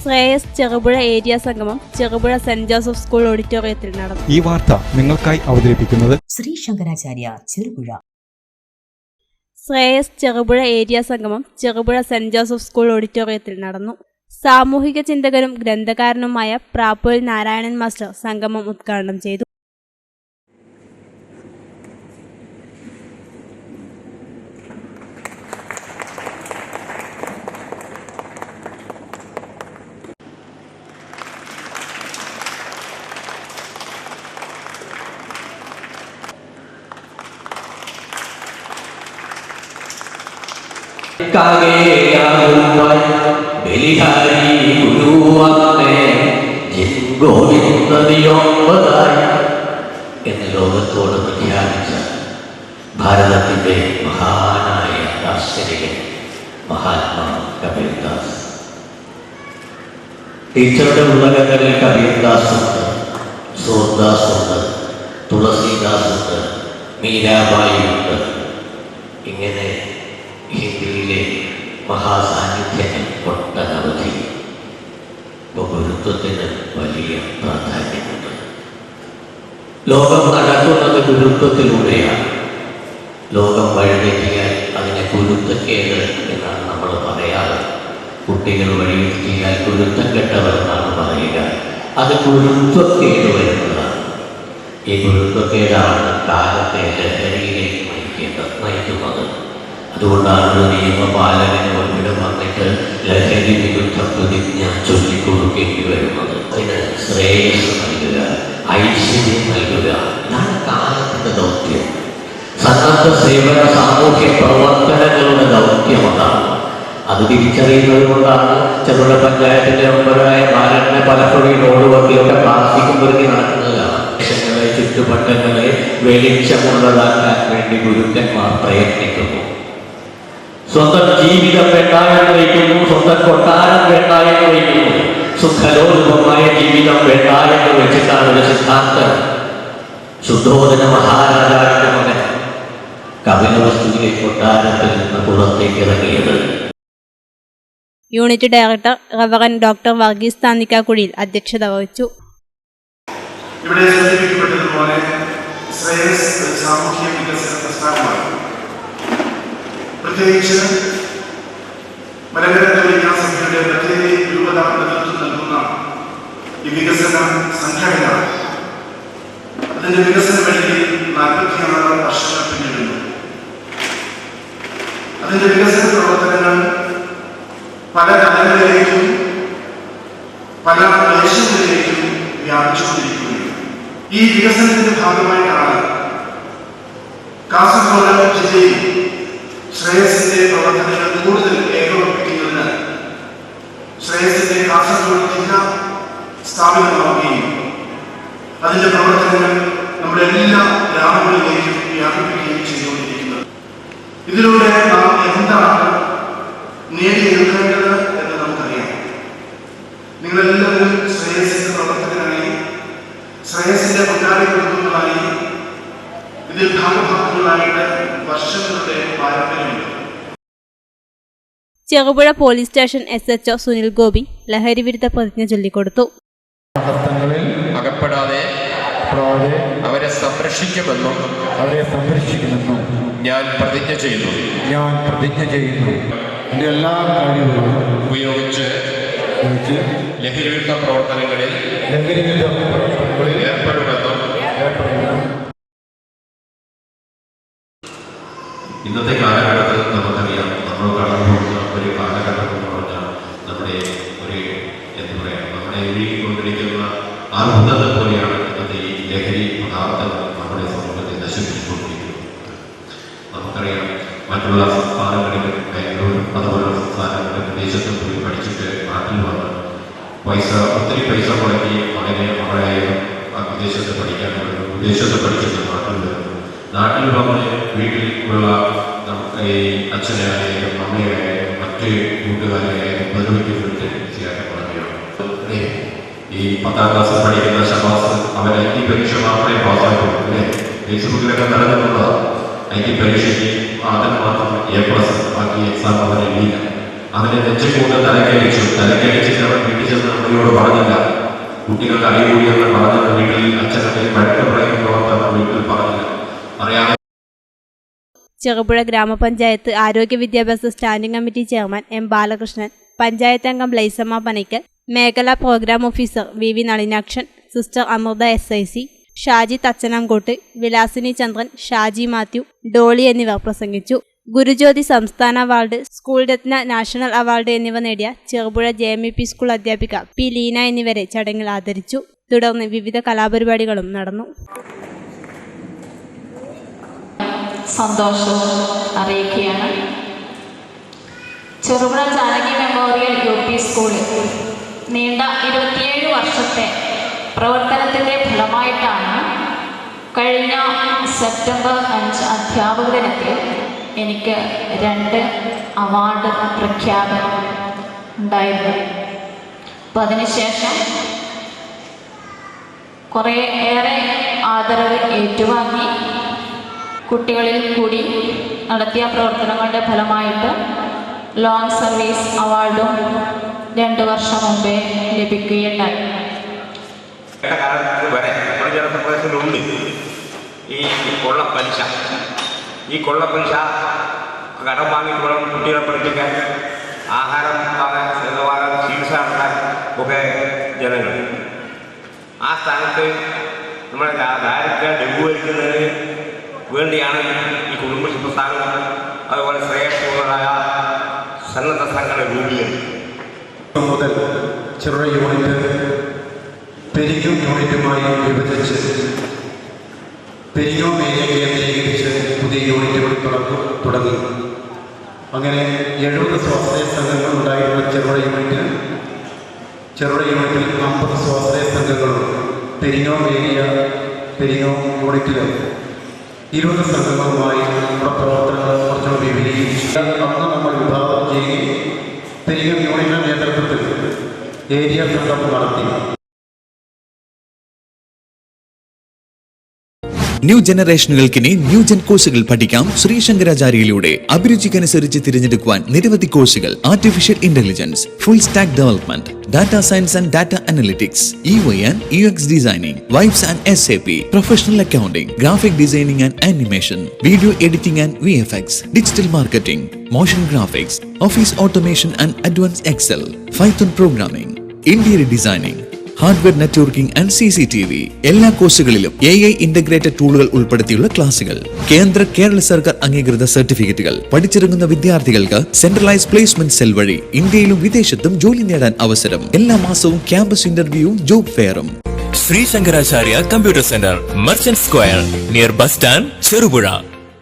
Shreyas Cherupuzha area സംഗമം Cherupuzha saint Joseph school ഓഡിറ്റോറിയത്തിൽ നടന്നു. ഈ വാർത്ത നിങ്ങൾക്കായി അവതരിപ്പിക്കുന്നത് ശ്രീ ശങ്കരാചാര്യ ചെറുപുഴ. ശ്രേയസ് ചെറുപുഴ ഏരിയ സംഗമം ചെറുപുഴ സെന്റ് ജോസഫ് സ്കൂൾ ഓഡിറ്റോറിയത്തിൽ നടന്നു. സാമൂഹിക ചിന്തകനും ഗ്രന്ഥകാരനുമായ പ്രാപ്പുൽ നാരായണൻ മാസ്റ്റർ സംഗമം ഉദ്ഘാടനം ചെയ്തു. എന്ന് ലോകത്തോട് പ്രഖ്യാപിച്ച ഭാരതത്തിന്റെ മഹാനായ ദാർശനികൻ മഹാത്മാ കബീർദാസ്. ടീച്ചറുടെ ഉള്ളകങ്ങളിൽ കബീർദാസ് ഉണ്ട്, സൂർദാസ് ഉണ്ട്, തുളസീദാസ് ഉണ്ട്, മീരാബായി ഉണ്ട്. ഇങ്ങനെ ഹിന്ദിയിലെ മഹാസാന്നിധ്യങ്ങൾ ഒട്ടനവധി. ഗുരുത്വത്തിന് വലിയ പ്രാധാന്യമുണ്ട്. ലോകം നടക്കുന്നത് ഗുരുത്വത്തിലൂടെയാണ്. ലോകം വഴിതെറ്റിയാൽ അതിനെ ഗുരുത്തക്കേട് എന്നാണ് നമ്മൾ പറയാറ്. കുട്ടികൾ വഴിതെറ്റിയാൽ ഗുരുത്തം കെട്ടവരെന്നാണ് പറയുക. അത് ഗുരുത്വക്കേട് വരുന്നതാണ്. ഈ ഗുരുത്വക്കേടാണ് കാലത്തെ ലഹരിയിലേക്ക് നയിക്കുന്നത്. അതുകൊണ്ടാണ് ഒരു നിയമപാലകന് ഒരിടം വന്നിട്ട് ലഹരി വിരുദ്ധ പ്രതിജ്ഞ ചൊല്ലിക്കൊടുക്കേണ്ടി വരുന്നത്. അതിന് ശ്രേയസ് നൽകുക, ഐശ്വര്യം നൽകുക, ഇതാണ് കാലത്തിന്റെ ദൗത്യം. സന്നദ്ധ സേവന സാമൂഹ്യ പ്രവർത്തനങ്ങളുടെ ദൗത്യം അതാണ്. അത് തിരിച്ചറിയുന്നത് കൊണ്ടാണ് ചെറുപുഴ പഞ്ചായത്തിന്റെ മെമ്പറായ ബാലനെ പലപ്പോഴും റോഡ് വർക്കിലൊക്കെ പ്ലാസ്റ്റിക്കും പെറുക്കി നടക്കുന്നതാണ്. ദേശങ്ങളെ ചുറ്റുപട്ടങ്ങളെ വെളിച്ചമുള്ളതാക്കാൻ വേണ്ടി ഗുരുക്കന്മാർ പ്രയത്നിക്കുന്നു. സ്വന്തം ജീവിതം വേണ്ടായെന്ന് വയ്ക്കുന്നു, സ്വന്തം കൊട്ടാരം വേണ്ടായെന്ന് വയ്ക്കുന്നു, സുഖലോലുപമായ ജീവിതം വേണ്ടായെന്ന് വെച്ചിട്ടാണ് ഒരു സിദ്ധാന്തം. ശുദ്ധോദന മഹാരാജാവിന്റെ മകൻ കപിലവസ്തുവിലെ കൊട്ടാരത്തിൽ നിന്ന് പുറത്തേക്ക് ഇറങ്ങിയത്. Unit director reverend doctor Varghese Thannikkakuzhiyil അധ്യക്ഷത വഹിച്ചു. ഇവിടെ സൂചിപ്പിക്കപ്പെട്ടതുപോലെ ശ്രേയസ് സാമൂഹ്യ വികസന പ്രസ്ഥാനമാണ്. പ്രത്യേകിച്ച് മലങ്കര കത്തോലിക്കാ സഭയുടെ പ്രത്യേക രൂപത നേതൃത്വം നൽകുന്ന ഈ വികസന സംഘടന അതിന്റെ വികസന വഴിയിൽ 46 വർഷങ്ങൾ പിന്നിടുന്നു. അതിന്റെ വികസന പ്രവർത്തനങ്ങൾ പല തലങ്ങളിലേക്കും പല ദേശങ്ങളിലേക്കും വ്യാപിച്ചുകൊണ്ടിരിക്കുകയാണ്. ഈ വികസനത്തിന്റെ ഭാഗമായിട്ടാണ് കാസർഗോഡ് ജില്ലയിൽ ശ്രേയസിന്റെ പ്രവർത്തനങ്ങൾ കൂടുതൽ ഏകോപിപ്പിക്കുന്നതിന് ശ്രേയസിന്റെ കാസർഗോഡ് ജില്ല സ്ഥാപിതമാവുകയും അതിന്റെ പ്രവർത്തനങ്ങൾ നമ്മുടെ എല്ലാ ഗ്രാമങ്ങളിലേക്കും വ്യാപിപ്പിക്കുകയും ചെയ്തുകൊണ്ടിരിക്കുന്നത്. ഇതിലൂടെ നാം എന്താണ് നേടിയെടുക്കേണ്ടത് എന്ന് നമുക്കറിയാം. നിങ്ങളെല്ലാവരും ശ്രേയസിന്റെ പ്രവർത്തകരായി, ശ്രേയസിന്റെ പങ്കാളി കുടുംബങ്ങളായി, ഇതിൽ ഭാഗഭാഗങ്ങളായിട്ട് വർഷങ്ങളുടെ പാരമ്പര്യമുണ്ട്. Cherupuzha police station SHO Sunil Gopi ലഹരി വിരുദ്ധ പ്രതിജ്ഞ ചൊല്ലിക്കൊടുത്തു. അകപ്പെടാതെ അവരെ സംരക്ഷിക്കുമെന്നും ഞാൻ പ്രതിജ്ഞ ചെയ്യുന്നു. എൻ്റെ എല്ലാ കാര്യങ്ങളും ഉപയോഗിച്ച് ലഹരി വിരുദ്ധ പ്രവർത്തനങ്ങളിൽ ഏർപ്പെടുമെന്നും ഇന്നത്തെ കാലഘട്ടത്തിൽ നമുക്കറിയാം, നമ്മൾ കടന്നു പോകുന്ന ഒരു കാലഘട്ടം എന്ന് പറഞ്ഞാൽ നമ്മുടെ ഒരു എന്താ പറയുക, നമ്മളെ ഒഴുകിക്കൊണ്ടിരിക്കുന്ന ആ ഉന്നത പോലെയാണ് ഇന്നത്തെ ഈ ലഹരി പദാർത്ഥങ്ങൾ നമ്മുടെ സമൂഹത്തെ നശിപ്പിച്ചുകൊണ്ടിരിക്കുന്നത്. നമുക്കറിയാം, മറ്റുള്ള സംസ്ഥാനങ്ങളിലും ബാംഗ്ലൂരും അതുപോലുള്ള സംസ്ഥാനങ്ങളിലും വിദേശത്തും പോയി പഠിച്ചിട്ട് നാട്ടിൽ വന്ന് ഒത്തിരി പൈസ മുടക്കി മകനെ മകളായാലും വിദേശത്ത് പഠിക്കാൻ വരുന്നു, വിദേശത്ത് പഠിച്ചിട്ട് നാട്ടിൽ വരുന്നു. നാട്ടിൽ വന്ന് വീട്ടിൽ ഉള്ള നമുക്ക് ഈ അച്ഛനായാലും അമ്മയായാലും മറ്റ് കൂട്ടുകാരായാലും ബന്ധുവിൻ്റെ വീട്ടിൽ ചെയ്യാൻ പറയുകയാണ്. ഈ 10ാം ക്ലാസ്സിൽ പഠിക്കുന്ന ഷബാസ് അവൻ IT പരീക്ഷ മാത്രമേ പാസ്സാക്കുള്ളൂ. അല്ലേ? ഫേസ്ബുക്കിലൊക്കെ നടന്നിട്ടുള്ള IT പരീക്ഷയ്ക്ക് ആദ്യം മാത്രം A+, ബാക്കി എക്സാം അവൻ എഴുതിയില്ല. അവനെ നെച്ചക്കൂട്ട് തലക്കടിച്ചിട്ട് അവൻ വീട്ടിൽ ചെന്ന് അമ്മയോട് പറഞ്ഞില്ല. കുട്ടികൾക്ക് അറിയുകൂടിയെന്ന് പറഞ്ഞത് വീട്ടിൽ അച്ഛനമ്മയും വഴക്ക് പറയുന്നോർത്ത് വീട്ടിൽ പറഞ്ഞില്ല. അറിയാതെ ചെറുപുഴ ഗ്രാമപഞ്ചായത്ത് ആരോഗ്യ വിദ്യാഭ്യാസ standing committee chairman M Balakrishnan, panchayat അംഗം ലൈസമ്മ പനയ്ക്കൽ, മേഖലാ programme officer V Nalinakshan, sister Amrutha SIC, Shaji Thachanamkode, Vilasini Chandran, Shaji Mathew, Dolly എന്നിവർ പ്രസംഗിച്ചു. ഗുരുജ്യോതി സംസ്ഥാന award, school Ratna national award എന്നിവ നേടിയ ചെറുപുഴ JMP സ്കൂൾ അധ്യാപിക പി ലീന എന്നിവരെ ചടങ്ങിൽ ആദരിച്ചു. തുടർന്ന് വിവിധ കലാപരിപാടികളും നടന്നു. സന്തോഷം അറിയിക്കുകയാണ്. ചെറുപുഴ ജാനകി മെമ്മോറിയൽ UP സ്കൂളിൽ നീണ്ട 27 വർഷത്തെ പ്രവർത്തനത്തിൻ്റെ ഫലമായിട്ടാണ് കഴിഞ്ഞ സെപ്റ്റംബർ 5 അധ്യാപക ദിനത്തിൽ എനിക്ക് 2 അവാർഡ് പ്രഖ്യാപനം ഉണ്ടായിരുന്നു. അപ്പം അതിനുശേഷം ഏറെ ആദരവ് ഏറ്റുവാങ്ങി കുട്ടികളിൽ കൂടി നടത്തിയ പ്രവർത്തനങ്ങളുടെ ഫലമായിട്ട് ലോങ് സർവീസ് അവാർഡും 2 വർഷം മുമ്പേ ലഭിക്കുകയുണ്ടായി. കാലത്ത് വരെ നമ്മുടെ ജനപ്രദേശത്തിലുണ്ട് ഈ കൊള്ളപ്പലിശ കടം വാങ്ങിയിട്ട് വേണം കുട്ടികളെ പഠിപ്പിക്കാൻ, ആഹാരം വാങ്ങാൻ, ചികിത്സ നടത്താൻ ഒക്കെ ജനങ്ങൾ. ആ സ്ഥാനത്ത് നമ്മുടെ ദാരിദ്ര്യം ലഘൂകരിക്കുന്നതിന് വേണ്ടിയാണ് ഈ കുടുംബശ്രീ പ്രസ്ഥാനം അതുപോലെ ശ്രേയസ്സുകളായ സന്നദ്ധ സംഘടന രൂപീകരിച്ചത്. മുതൽ ചെറുപുഴ യൂണിറ്റ് പെരിങ്ങോം യൂണിറ്റുമായി വിഭജിച്ച് പെരിങ്ങോം ഏരിയ കേന്ദ്രീകരിച്ച് പുതിയ യൂണിറ്റുകൾ തുടങ്ങി. അങ്ങനെ 70 സ്വാശ്രയ സംഘങ്ങൾ ഉണ്ടായിരുന്ന ചെറുപുഴ യൂണിറ്റിൽ 50 സ്വാശ്രയ സംഘങ്ങളും പെരിങ്ങോം യൂണിറ്റിൽ 20 സംഘങ്ങളുമായി നമ്മുടെ പ്രവർത്തനങ്ങൾ കുറച്ചുകൂടി വിപുലീകരിച്ചു. അന്ന് നമ്മൾ വിഭാഗം ചെയ്യുകയും പെരിങ്ങോം യൂണിറ്റിന്റെ നേതൃത്വത്തിൽ ഏരിയ സംഘം നടത്തി. ന്യൂ ജനറേഷനുകൾക്കിനി ന്യൂ ജെൻ കോഴ്സുകൾ പഠിക്കാം ശ്രീശങ്കരാചാര്യയിലൂടെ. അഭിരുചിക്കനുസരിച്ച് തിരഞ്ഞെടുക്കുവാൻ നിരവധി കോഴ്സുകൾ: artificial intelligence, full stack development, data science and data analytics, UI and UX designing, vibes and SAP, professional accounting, graphic designing and animation, video editing and VFX, digital marketing, motion graphics, office automation and advance Excel, Python programming, interior designing, hardware networking and CCTV. എല്ലാ കോഴ്സുകളിലും AI integrated ടൂളുകൾ ഉൾപ്പെടുത്തിയുള്ള ക്ലാസുകൾ. കേരള സർക്കാർ അംഗീകൃത സർട്ടിഫിക്കറ്റുകൾ. പഠിച്ചിറങ്ങുന്ന വിദ്യാർത്ഥികൾക്ക് centralise placement cell വഴി ഇന്ത്യയിലും വിദേശത്തും ജോലി നേടാൻ അവസരം. എല്ലാ മാസവും ക്യാമ്പസ് ഇന്റർവ്യൂവും ജോബ് ഫെയറും. Sreesankaracharya computer centre, merchant square, near bus stand, Cherupuzha.